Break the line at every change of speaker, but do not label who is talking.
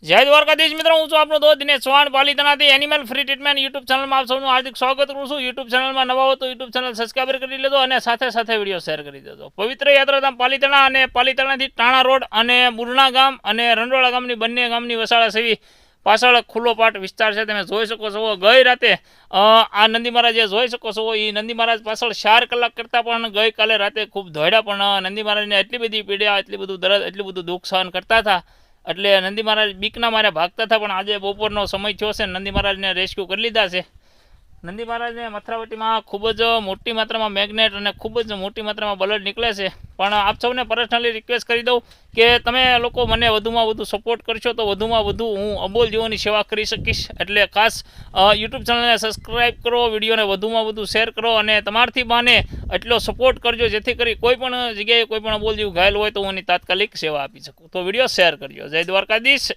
જય દ્વારકાધીશ મિત્રો, હું છું આપણો દોસ્ત દિનેશ ચૌહાણ પાલીતાણાથી એનિમલ ફ્રી ટ્રીટમેન્ટ યુટ્યુબ ચેનલમાં આપ સૌનું હાર્દિક સ્વાગત કરું છું। યુટ્યુબ ચેનલમાં નવા હો તો યુટ્યુબ ચેનલ સબસ્ક્રાઈબ કરી લેજો અને સાથે સાથે વિડીયો શેર કરી દેજો। પવિત્ર યાત્રાધામ પાલીતાણા અને પાલીતાણાથી ટાણા રોડ અને બુરણા ગામ અને રંડોળા ગામની બંને ગામની વસાળા સેવી પાછળ ખુલ્લો પાટ વિસ્તાર છે। તમે જોઈ શકો છો ગઈ રાતે આ નંદી મહારાજ જે જોઈ શકો છો એ નંદી મહારાજ પાછળ 4 કલાક કરતાં પણ ગઈકાલે રાતે ખૂબ દોડ્યા, પણ નંદી મહારાજને એટલી બધી પીડા, એટલી બધું દર્દ, એટલું બધું દુઃખ સહન કરતા હતા એટલે નંદી મહારાજ બીકના મારે ભાગતા હતા। પણ આજે બપોરનો સમય થયો છે, નંદી મહારાજને રેસ્ક્યુ કરી લીધા છે। નંદી મહારાજને મથરાવટીમાં ખૂબ જ મોટી માત્રામાં મેગ્નેટ અને ખૂબ જ મોટી માત્રામાં બ્લડ નીકળે છે। પણ આપ સૌને પર્સનલી રિક્વેસ્ટ કરી દઉં કે તમે લોકો મને વધુમાં વધુ સપોર્ટ કરશો તો વધુમાં વધુ હું અબોલ જીવોની સેવા કરી શકીશ। એટલે ખાસ યુટ્યુબ ચેનલને સબસ્ક્રાઈબ કરો, વિડીયોને વધુમાં વધુ શેર કરો અને તમારથી બાને એટલો સપોર્ટ કરજો જેથી કરી કોઈ પણ જગ્યાએ કોઈ પણ અબોલ જીવ ઘાયલ હોય તો હું એની તાત્કાલિક સેવા આપી શકું। તો વિડીયો શેર કરજો। જય દ્વારકાધીશ।